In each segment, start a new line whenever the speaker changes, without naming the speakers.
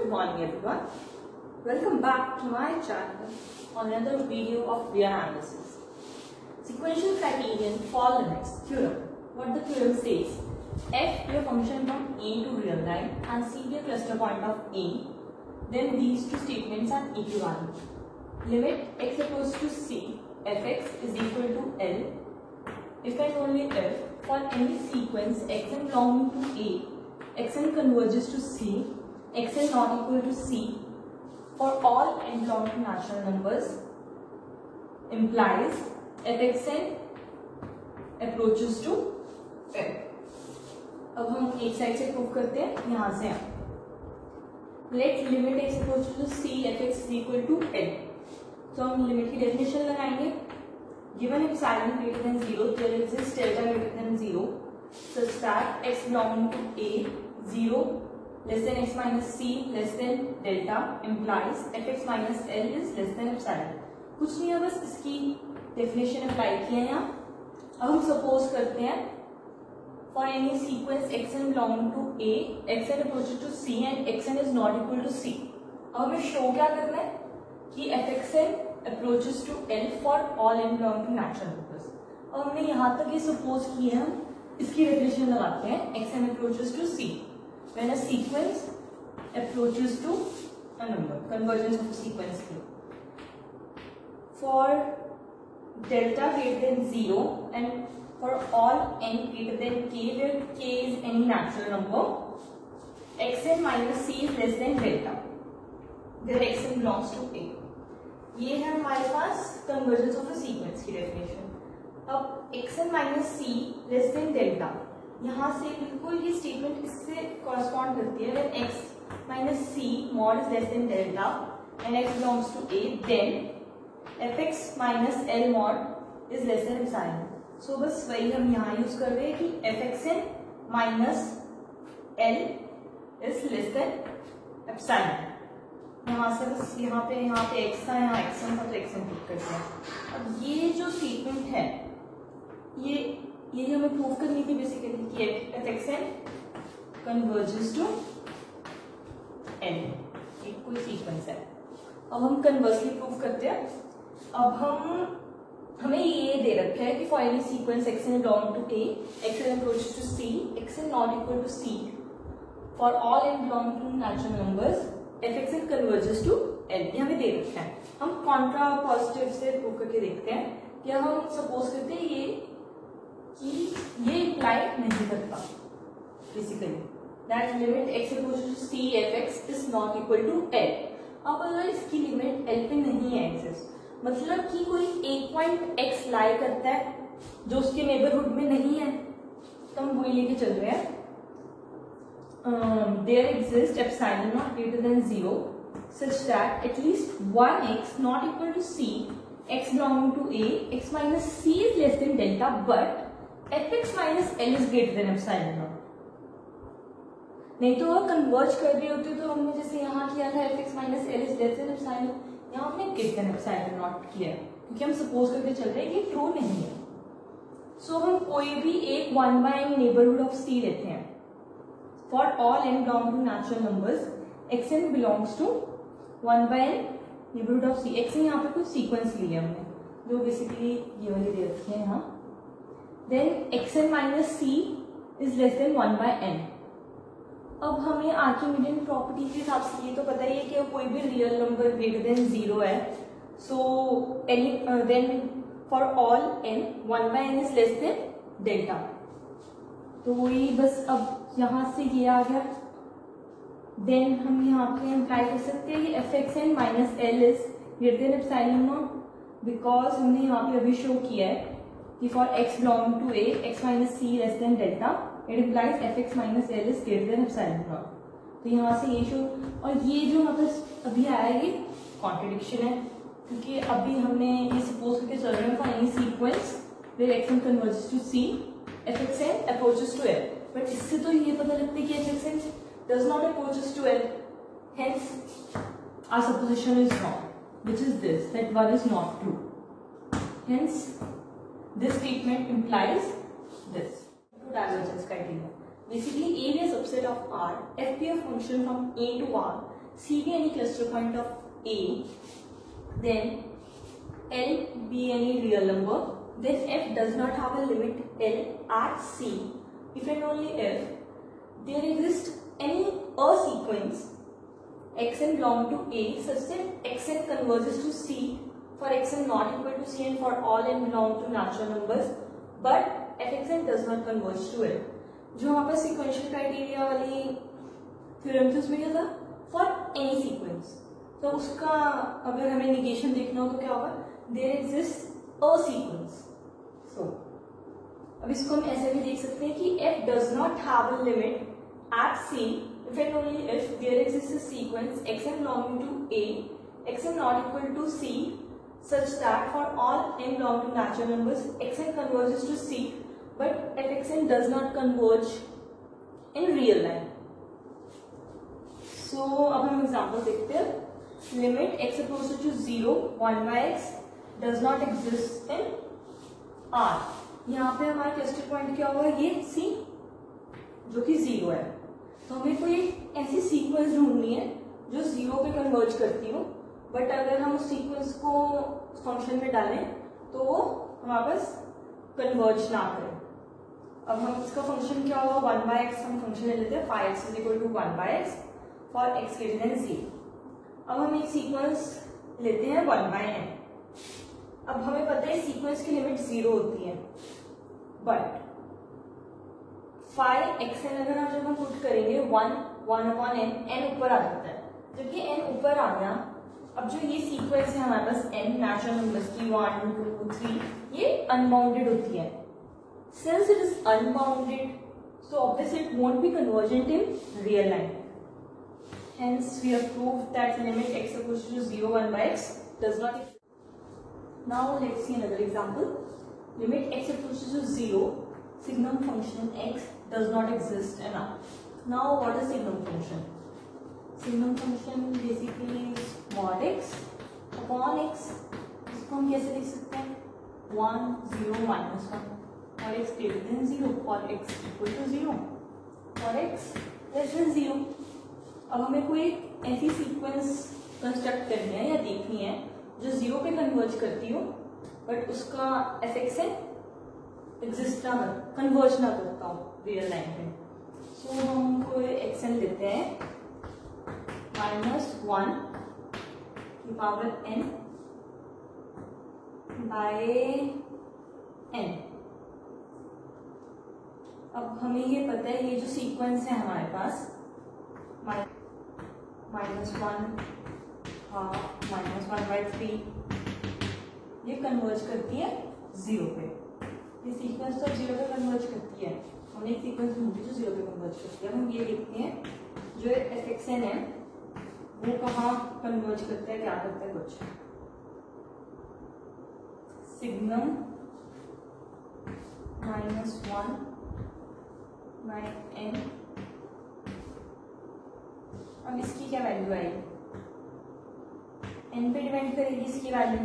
Good morning everyone. Welcome back to my channel on another video of Real analysis. Sequential criterion for limits theorem. What the theorem says: f be a function from a to real line and c be a cluster point of a, then these two statements are equivalent. Limit x equals to c fx is equal to L if and only if for any sequence xn belonging to a, xn converges to c, xn not equal to c for all n belonging to natural numbers, implies fxn approaches to L. अब हम एक side से prove करते हैं, यहाँ से let limit x equal to c fx is equal to L. तो हम लिमिट की डेफिनेशन लगाएंगे. Given epsilon greater than 0, there exists delta greater than 0, such that x belonging to a 0 less than x minus c less than delta implies fx minus L is less than epsilon. कुछ नहीं है, बस इसकी definition apply किया है यहाँ. अब हम सपोज करते हैं for any sequence xn belonging to a, xn approaches to c and xn is not equal to c. अब हमें शो क्या करना है कि fxn approaches to L for all n belonging to natural numbers. और हमने यहाँ तक ये सपोज किए हैं, हम इसकी डेफिनेशन लगाते हैं xn approaches to c when a sequence approaches to a number, convergence of a sequence के. For delta greater than 0 and for all n greater than k where k is any natural number, xn minus c is less than delta where xn belongs to a. ये है हमारे पास convergence of a sequence की definition. अब xn minus C less than delta, यहाँ से बिल्कुल ये स्टेटमेंट इससे कॉरस्पॉन्ड करती है. When x minus C mod is less than delta and x belongs to a, then fx minus l mod is less than epsilon. So बस वही हम यहाँ यूज कर रहे हैं कि fxn minus l is less than epsilon. यहाँ से बस यहाँ पे x था, यहाँ xn था, तो xn पुट करते हैं. अब ये जो स्टेटमेंट है ये हमें प्रूव करनी थी बेसिकली कि fxn कन्वर्जेस टू L, एक कोई सीक्वेंस है. अब हम कन्वर्सली प्रूव करते हैं. अब हमें ये दे रखा है कि for any sequence xn belong to a, xn approaches to c, xn not equal to c for all n belong to natural numbers, fxn converges to L. ये हमें दे रखा है. हम कॉन्ट्रा पॉजिटिव से प्रूव करके देखते हैं कि हम सपोज करते हैं ये इम्प्लाई नहीं करता basically that limit x equals to c fx is not equal to L. अब अगर इसकी लिमिट L पे नहीं है एग्जिस्ट, मतलब कि कोई एक पॉइंट x लाई करता है जो उसके नेबरहुड में नहीं है, तो हम वही लेके चल रहे हैं. There exists epsilon not greater than 0 such that at least one x not equal to c, x belonging to a, x minus c is less than delta, but fx minus L is greater than epsilon naught. नहीं तो अगर converge कर रही होती तो हमने जैसे यहाँ किया था fx minus L is less than epsilon, यहाँ हमने greater than epsilon naught किया क्योंकि हम सपोज करके चल रहे हैं कि ट्रू नहीं है. सो हम कोई भी एक 1/n नेबरहुड ऑफ c लेते हैं. For all n belong to natural numbers, xn belongs to 1/n neighborhood of c. xn यहाँ पे कुछ सीक्वेंस लिया हमने जो बेसिकली ये वाली दे रखी है यहाँ. Then xn minus c is less than 1/n. अब हमें आर्किमिडियन प्रॉपर्टी के हिसाब से ये तो पता ही है कि कोई भी रियल नंबर ग्रेटर देन 0 है. So then for all n 1/n is less than delta. तो वही बस अब यहाँ से ये आ गया. देन हम यहाँ पे इम्प्लाई कर सकते हैं कि fxn minus L is greater than epsilon not, because हमने यहाँ पे अभी शो किया है कि for x belonging to a, x minus c less than delta, it implies fx minus L is greater than epsilon not. तो यहाँ से ये शो, और ये जो यहाँ पर अभी आया ये कॉन्ट्रडिक्शन है क्योंकि अभी हमने ये सपोज करके चल रहे हैं for any sequence where xn converges to c, fxn approaches to L. But इससे तो ये पता लगता है कि fxn does not approaches to L. Hence, our supposition is wrong, which is this, that one is not true. Hence, this statement implies this. Divergence criteria. Basically, A be a subset of R, F be a function from A to R, C be any cluster point of A, then L be any real number, then F does not have a limit L at C if and only if there exists any a sequence xn belong to A such that xn converges to C for xn not equal to C and for all n belong to natural numbers, but fxn does not converge to it. जो हमारे पास sequential criteria वाली theorem थी उसमें क्या था, for any sequence, तो उसका अगर हमें निगेशन देखना हो तो क्या होगा, देयर एग्जिस्ट अ सीक्वेंस. सो अब इसको हम ऐसे भी देख सकते हैं कि f does not have a limit at C if and only if there exists a sequence xn belonging to A, xn not equal to C such that for all n belong to natural numbers xn converges to C but fxn does not converge in real life. So अब हम example देखते हैं. Limit x approaches to 0 1 by x does not exist in R. यहाँ पे हमारा cluster point क्या होगा, ये C जो कि 0 है. तो हमें कोई ऐसी सीक्वेंस ढूंढनी है जो 0 पे कन्वर्ज करती हो, बट अगर हम उस सीक्वेंस को फंक्शन में डालें तो वो हमारे पास कन्वर्ज ना करें. अब हम इसका फंक्शन क्या होगा, 1 by x हम फंक्शन ले लेते हैं, 5x is equal to 1 by x for x greater than 0. अब हम एक सीक्वेंस लेते हैं 1 by n. अब हमें पता है सीक्वेंस की लिमिट 0 होती है, बट 5xn अगर हम जब हम पुट करेंगे 1 upon n ऊपर आ जाता है. जब ये n ऊपर आ गया, अब जो ये सीक्वेंस है हमारे पास n नेचुरल नंबर्स की 1 2 3, ये अनबाउंडेड होती है. Since it is unbounded, so obviously it won't be convergent in real life. Hence, we have proved that limit x equals to 0 1 by x does not exist. Now let's see another example. Limit x equals to 0, signum function x does not exist in R. Now what is signum function? Signum function basically is mod x upon x. इसको हम कैसे लिख सकते हैं, 1 0 minus 1 for x greater than 0 for x equal to 0 for x less than 0. अब हमें कोई ऐसी सीक्वेंस कंस्ट्रक्ट करनी है या देखनी है जो 0 पे कन्वर्ज करती हो, बट उसका fxn एग्जिस्ट ना कन्वर्ज ना करता हो रियल लाइन पे. सो हम कोई xn लेते हैं -1 की पावर n बाय n. अब हमें ये पता है ये जो सीक्वेंस है हमारे पास -1 हाफ -1/3 ये कन्वर्ज करती है 0 पे. ये सीक्वेंस तो 0 पे कन्वर्ज करती है, हमने एक सीक्वेंस ढूंढी जो 0 पे कन्वर्ज करती है. अब हम ये देखते हैं जो fxn है वो कहाँ कन्वर्ज करता है, क्या करता है, कुछ सिग्नम -1 by n. अब इसकी क्या वैल्यू आएगी, n पे डिपेंड करेगी इसकी वैल्यू.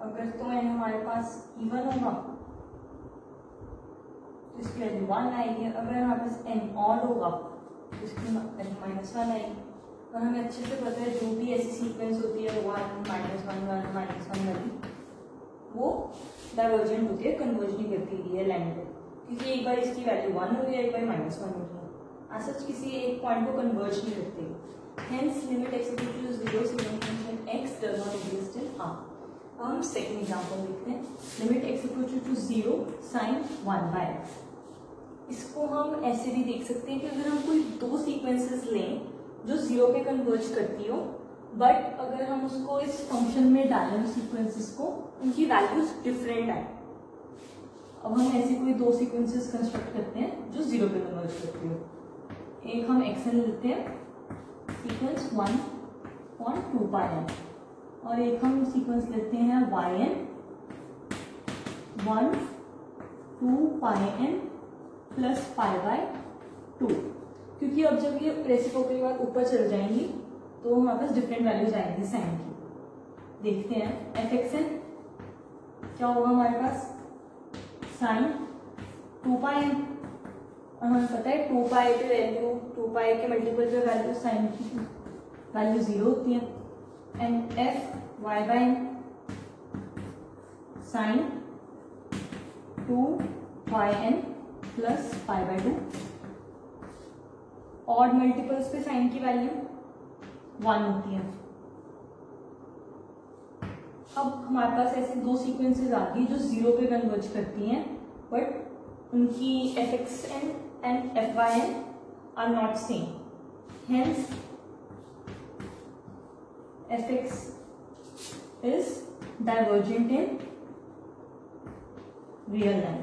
अगर तो n हमारे पास इवन होगा तो इसकी वैल्यू 1 आएगी. अगर हमारे पास n ऑड होगा तो इसकी वैल्यू -1 आएगी. और हमें अच्छे से पता है जो भी ऐसी सीक्वेंस होती है 1 -1 वाली वो डाइवर्जेंट होती है, कन्वर्ज नहीं करती रियल लाइन पे, क्योंकि एक बार इसकी वैल्यू 1 हो गई, एक बार -1 हो गई, ऐसा किसी एक पॉइंट को कन्वर्ज नहीं करती. Hence limit x equal to 0 signum function x does not exist in R. अब हम सेकंड एग्जांपल देखते हैं. Limit x equal to 0 sin 1 by x. इसको हम ऐसे भी देख सकते हैं कि अगर हम कोई दो सीक्वेंसेस लें जो 0 पे कन्वर्ज करती हो, बट अगर हम उसको इस फंक्शन में डालें सीक्वेंसेस को, उनकी वैल्यूज डिफरेंट आए. अब हम ऐसे कोई दो सीक्वेंसेस कंस्ट्रक्ट करते हैं जो 0 पे कन्वर्ज करती हो. एक हम xn लेते हैं सीक्वेंस 1/2 पाई n, और एक हम सीक्वेंस लेते हैं yn 1/2 पाई n प्लस π/2. क्योंकि अब जब ये रेसिप्रोकल के बाद ऊपर चल जाएंगी तो हमारे पास डिफरेंट वैल्यूज आएंगी साइन की. देखते हैं fxn क्या होगा हमारे पास, साइन 2 पाई n और हमें पता है 2 पाई पे वैल्यू 2 पाई के मल्टीपल पे वैल्यू साइन की वैल्यू 0 होती है and F Y by N sine 2 pi N plus pi by 2। Odd multiples पे साइन की वैल्यू 1 होती है। अब हमारे पास ऐसे दो सीक्वेंसेस आती है जो 0 पे कन्वर्ज करती हैं, बट उनकी F X N and F Y N are not same, hence F X is divergent in real line.